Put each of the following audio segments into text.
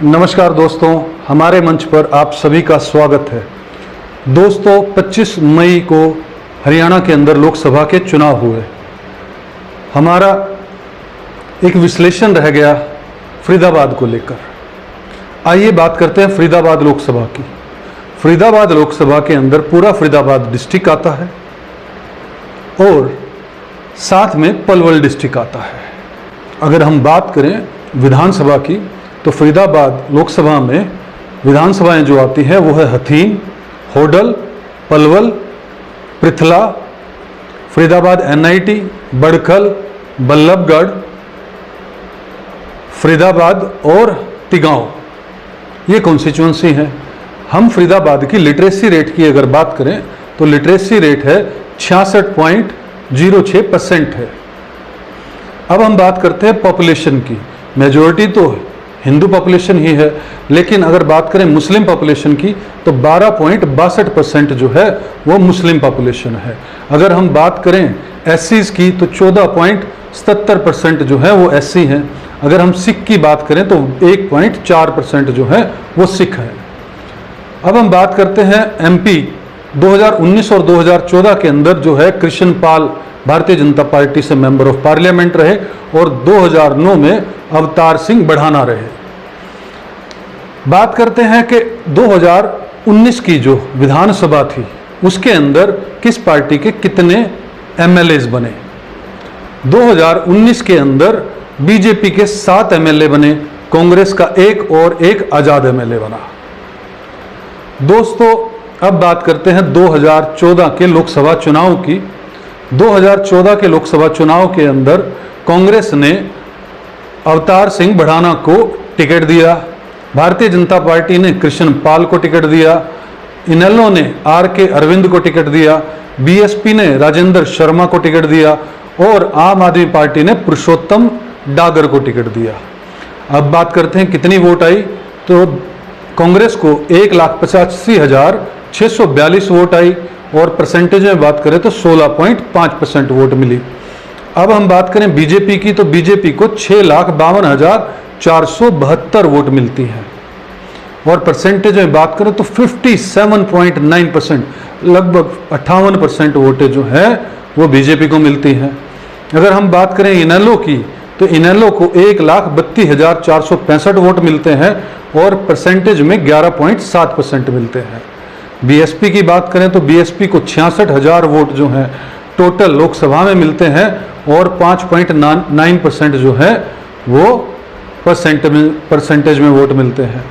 नमस्कार दोस्तों, हमारे मंच पर आप सभी का स्वागत है। दोस्तों, 25 मई को हरियाणा के अंदर लोकसभा के चुनाव हुए। हमारा एक विश्लेषण रह गया फरीदाबाद को लेकर। आइए बात करते हैं फरीदाबाद लोकसभा की। फरीदाबाद लोकसभा के अंदर पूरा फरीदाबाद डिस्ट्रिक्ट आता है और साथ में पलवल डिस्ट्रिक्ट आता है। अगर हम बात करें विधानसभा की तो फरीदाबाद लोकसभा में विधानसभाएं जो आती हैं वो है हथीन, होडल, पलवल, पृथला, फरीदाबाद NIT, बड़खल, बल्लभगढ़, फरीदाबाद और तिगांव। ये कॉन्स्टिट्यूंसी हैं। हम फरीदाबाद की लिटरेसी रेट की अगर बात करें तो लिटरेसी रेट है 66.06% है। अब हम बात करते हैं पॉपुलेशन की। मेजॉरिटी तो हिंदू पॉपुलेशन ही है, लेकिन अगर बात करें मुस्लिम पॉपुलेशन की तो 12.62% जो है वो मुस्लिम पॉपुलेशन है। अगर हम बात करें SCs की तो 14.77% जो है वो SC हैं। अगर हम सिख की बात करें तो 1.4% जो है वो सिख है। अब हम बात करते हैं MP 2019 और 2014 के अंदर जो है कृष्ण पाल भारतीय जनता पार्टी से मेंबर ऑफ पार्लियामेंट रहे और 2009 में अवतार सिंह बढ़ाना रहे। बात करते हैं कि 2019 की जो विधानसभा थी उसके अंदर किस पार्टी के कितने MLAs बने। 2019 के अंदर BJP के 7 MLA बने, कांग्रेस का 1 और 1 आजाद MLA बना। दोस्तों, अब बात करते हैं 2014 के लोकसभा चुनाव की। 2014 के लोकसभा चुनाव के अंदर कांग्रेस ने अवतार सिंह बढ़ाना को टिकट दिया, भारतीय जनता पार्टी ने कृष्ण पाल को टिकट दिया, इनेलो ने RK अरविंद को टिकट दिया, BSP ने राजेंद्र शर्मा को टिकट दिया और आम आदमी पार्टी ने पुरुषोत्तम डागर को टिकट दिया। अब बात करते हैं कितनी वोट आई, तो कांग्रेस को 1,85,642 वोट आई और परसेंटेज में बात करें तो 16.5% वोट मिली। अब हम बात करें BJP की तो BJP को 6,52,472 वोट मिलती है और परसेंटेज में बात करें तो 57.9%, लगभग 58% वोटें जो है वो BJP को मिलती हैं। अगर हम बात करें इनेलो की तो इनेलो को 1,32,465 वोट मिलते हैं और परसेंटेज में 11.7% मिलते हैं। BSP की बात करें तो BSP को 66,000 वोट जो हैं टोटल लोकसभा में मिलते हैं और 5.9% जो है वो परसेंटेज में वोट मिलते हैं।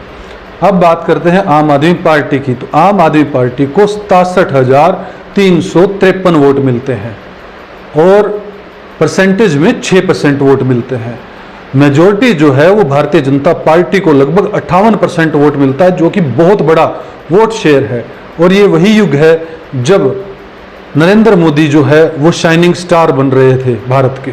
अब बात करते हैं आम आदमी पार्टी की तो आम आदमी पार्टी को 67,353 वोट मिलते हैं और परसेंटेज में 6% वोट मिलते हैं। मेजॉरिटी जो है वो भारतीय जनता पार्टी को लगभग 58% वोट मिलता है, जो कि बहुत बड़ा वोट शेयर है। और ये वही युग है जब नरेंद्र मोदी जो है वो शाइनिंग स्टार बन रहे थे भारत के।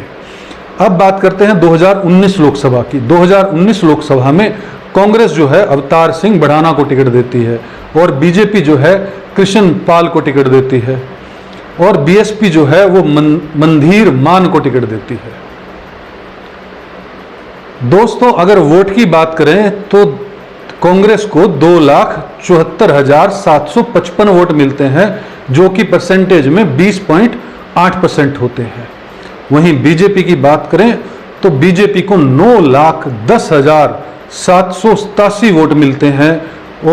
अब बात करते हैं 2019 लोकसभा की। 2019 लोकसभा में कांग्रेस जो है अवतार सिंह बढ़ाना को टिकट देती है और BJP जो है कृष्ण पाल को टिकट देती है और BSP जो है वो मंधीर मान को टिकट देती है। दोस्तों, अगर वोट की बात करें तो कांग्रेस को 2,74,755 वोट मिलते हैं, जो कि परसेंटेज में 20.8% होते हैं। वहीं BJP की बात करें तो BJP को 9,10,787 वोट मिलते हैं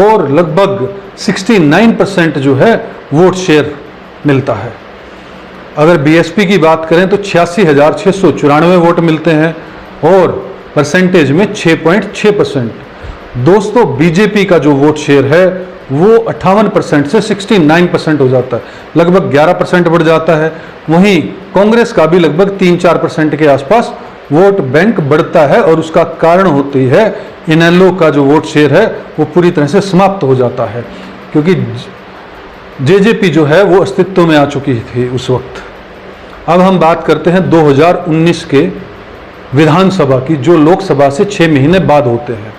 और लगभग 69% जो है वोट शेयर मिलता है। अगर BSP की बात करें तो 86,694 वोट मिलते हैं और परसेंटेज में 6.6%। दोस्तों, BJP का जो वोट शेयर है वो 58% से 69% हो जाता है, लगभग 11% बढ़ जाता है। वहीं कांग्रेस का भी लगभग 3-4% के आसपास वोट बैंक बढ़ता है और उसका कारण होती है इनेलो का जो वोट शेयर है वो पूरी तरह से समाप्त हो जाता है, क्योंकि JJP जो है वो अस्तित्व में आ चुकी थी उस वक्त। अब हम बात करते हैं 2019 के विधानसभा की, जो लोकसभा से 6 महीने बाद होते हैं।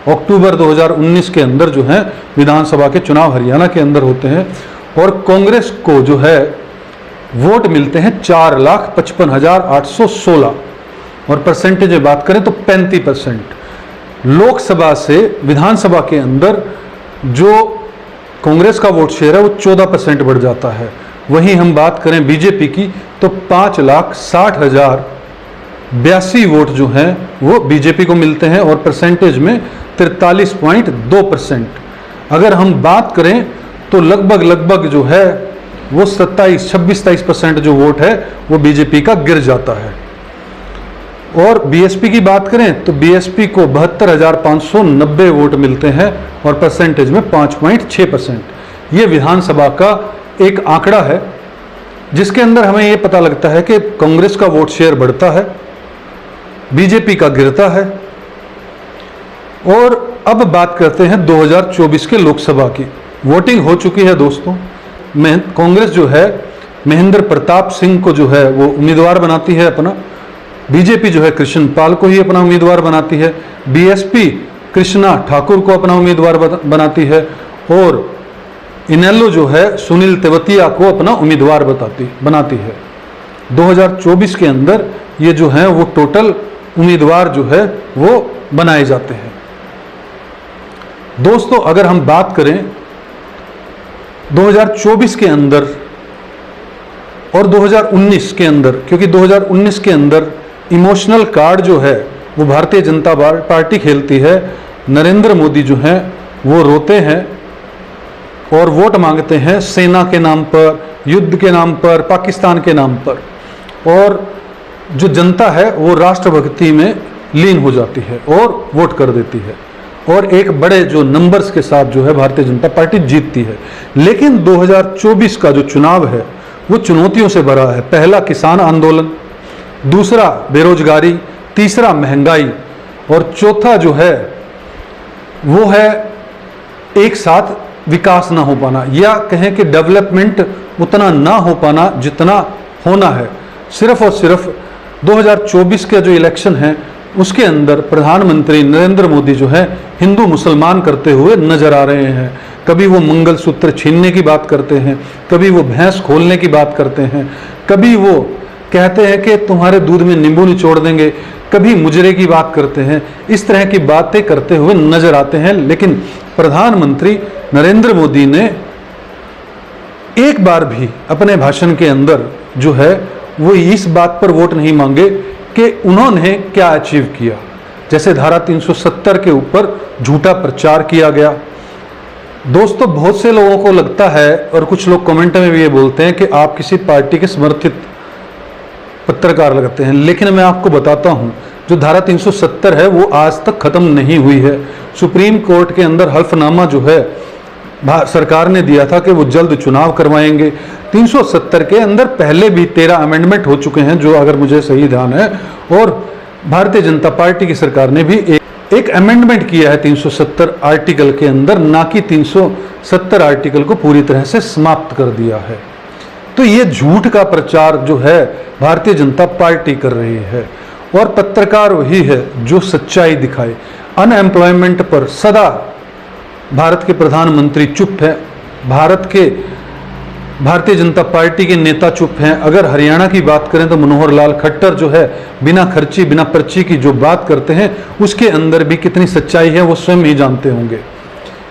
अक्टूबर 2019 के अंदर जो है विधानसभा के चुनाव हरियाणा के अंदर होते हैं और कांग्रेस को जो है वोट मिलते हैं 4,55,816 और परसेंटेज में बात करें तो 35%। लोकसभा से विधानसभा के अंदर जो कांग्रेस का वोट शेयर है वो 14% बढ़ जाता है। वहीं हम बात करें बीजेपी की तो 5,60,082 वोट जो हैं वो बीजेपी को मिलते हैं और परसेंटेज में 43.2%। अगर हम बात करें तो लगभग जो है वो 26-27% जो वोट है वो बीजेपी का गिर जाता है। और बीएसपी की बात करें तो बीएसपी को 72,590 वोट मिलते हैं और परसेंटेज में 5.6%। ये विधानसभा का एक आंकड़ा है जिसके अंदर हमें ये पता लगता है कि कांग्रेस का वोट शेयर बढ़ता है, बीजेपी का गिरता है। और अब बात करते हैं 2024 के लोकसभा की। वोटिंग हो चुकी है दोस्तों। कांग्रेस जो है महेंद्र प्रताप सिंह को जो है वो उम्मीदवार बनाती है अपना, बीजेपी जो है कृष्ण पाल को ही अपना उम्मीदवार बनाती है, बीएसपी कृष्णा ठाकुर को अपना उम्मीदवार बनाती है और इनेलो जो है सुनील तेवतिया को अपना उम्मीदवार बनाती है। 2024 के अंदर ये जो है वो टोटल उम्मीदवार जो है वो बनाए जाते हैं। दोस्तों अगर हम बात करें 2024 के अंदर और 2019 के अंदर, क्योंकि 2019 के अंदर इमोशनल कार्ड जो है वो भारतीय जनता पार्टी खेलती है। नरेंद्र मोदी जो हैं वो रोते हैं और वोट मांगते हैं सेना के नाम पर, युद्ध के नाम पर, पाकिस्तान के नाम पर, और जो जनता है वो राष्ट्रभक्ति में लीन हो जाती है और वोट कर देती है और एक बड़े जो नंबर्स के साथ जो है भारतीय जनता पार्टी जीतती है। लेकिन 2024 का जो चुनाव है वो चुनौतियों से भरा है। पहला किसान आंदोलन, दूसरा बेरोजगारी, तीसरा महंगाई और चौथा जो है वो है एक साथ विकास ना हो पाना, या कहें कि डेवलपमेंट उतना ना हो पाना जितना होना है। सिर्फ और सिर्फ 2024 के जो इलेक्शन है उसके अंदर प्रधानमंत्री नरेंद्र मोदी जो है हिंदू मुसलमान करते हुए नजर आ रहे हैं। कभी वो मंगलसूत्र छीनने की बात करते हैं, कभी वो भैंस खोलने की बात करते हैं, कभी वो कहते हैं कि तुम्हारे दूध में नींबू निचोड़ देंगे, कभी मुजरे की बात करते हैं। इस तरह की बातें करते हुए नजर आते हैं। लेकिन प्रधानमंत्री नरेंद्र मोदी ने एक बार भी अपने भाषण के अंदर जो है वो इस बात पर वोट नहीं मांगे कि उन्होंने क्या अचीव किया। जैसे धारा 370 के ऊपर झूठा प्रचार किया गया। दोस्तों बहुत से लोगों को लगता है और कुछ लोग कमेंट में भी ये बोलते हैं कि आप किसी पार्टी के समर्थित पत्रकार लगते हैं, लेकिन मैं आपको बताता हूं जो धारा 370 है वो आज तक खत्म नहीं हुई है। सुप्रीम कोर्ट के अंदर हल्फनामा जो है सरकार ने दिया था कि वो जल्द चुनाव करवाएंगे। 370 के अंदर पहले भी 13 अमेंडमेंट हो चुके हैं जो अगर मुझे सही ध्यान है, और भारतीय जनता पार्टी की सरकार ने भी एक अमेंडमेंट किया है 370 आर्टिकल के अंदर, ना कि 370 आर्टिकल को पूरी तरह से समाप्त कर दिया है। तो ये झूठ का प्रचार जो है भारतीय जनता पार्टी कर रही है और पत्रकार वही है जो सच्चाई दिखाए। अनएम्प्लॉयमेंट पर सदा भारत के प्रधानमंत्री चुप है, भारतीय जनता पार्टी के नेता चुप हैं। अगर हरियाणा की बात करें तो मनोहर लाल खट्टर जो है बिना खर्ची बिना पर्ची की जो बात करते हैं उसके अंदर भी कितनी सच्चाई है वो स्वयं ही जानते होंगे।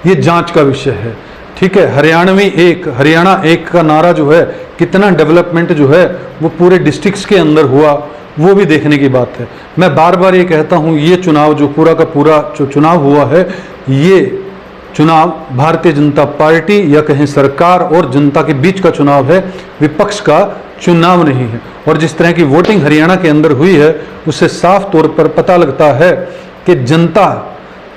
ये जांच का विषय है, ठीक है। हरियाणा एक का नारा जो है कितना डेवलपमेंट जो है वो पूरे डिस्ट्रिक्ट्स के अंदर हुआ वो भी देखने की बात है। मैं बार बार ये कहता हूँ ये चुनाव जो पूरा का पूरा जो चुनाव हुआ है ये चुनाव भारतीय जनता पार्टी या कहें सरकार और जनता के बीच का चुनाव है, विपक्ष का चुनाव नहीं है। और जिस तरह की वोटिंग हरियाणा के अंदर हुई है उससे साफ तौर पर पता लगता है कि जनता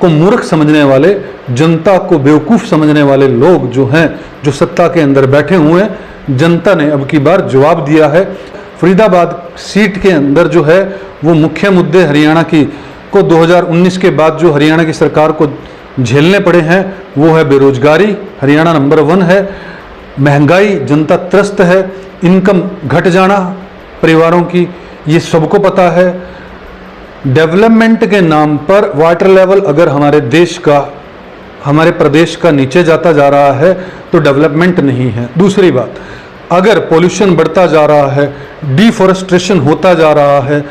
को मूर्ख समझने वाले, जनता को बेवकूफ़ समझने वाले लोग जो हैं, जो सत्ता के अंदर बैठे हुए हैं, जनता ने अब की बार जवाब दिया है। फरीदाबाद सीट के अंदर जो है वो मुख्य मुद्दे हरियाणा की को 2019 के बाद जो हरियाणा की सरकार को झेलने पड़े हैं वो है बेरोजगारी, हरियाणा नंबर 1 है, महंगाई, जनता त्रस्त है, इनकम घट जाना परिवारों की, ये सबको पता है। डेवलपमेंट के नाम पर वाटर लेवल अगर हमारे देश का, हमारे प्रदेश का नीचे जाता जा रहा है तो डेवलपमेंट नहीं है। दूसरी बात, अगर पोल्यूशन बढ़ता जा रहा है, डिफॉरेस्टेशन होता जा रहा है,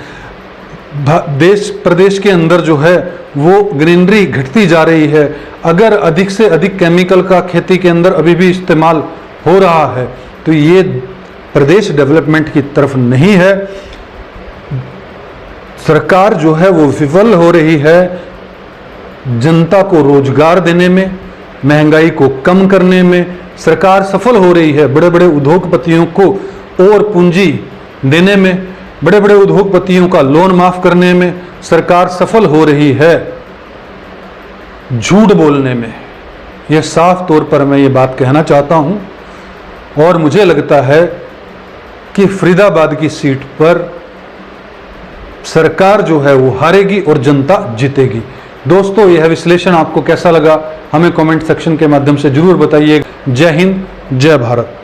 देश प्रदेश के अंदर जो है वो ग्रीनरी घटती जा रही है। अगर अधिक से अधिक केमिकल का खेती के अंदर अभी भी इस्तेमाल हो रहा है तो ये प्रदेश डेवलपमेंट की तरफ नहीं है। सरकार जो है वो विफल हो रही है जनता को रोजगार देने में, महंगाई को कम करने में। सरकार सफल हो रही है बड़े बड़े उद्योगपतियों को और पूंजी देने में, बड़े बड़े उद्योगपतियों का लोन माफ करने में। सरकार सफल हो रही है झूठ बोलने में। यह साफ तौर पर मैं ये बात कहना चाहता हूं। और मुझे लगता है कि फरीदाबाद की सीट पर सरकार जो है वो हारेगी और जनता जीतेगी। दोस्तों, यह विश्लेषण आपको कैसा लगा हमें कमेंट सेक्शन के माध्यम से जरूर बताइए। जय हिंद, जय भारत।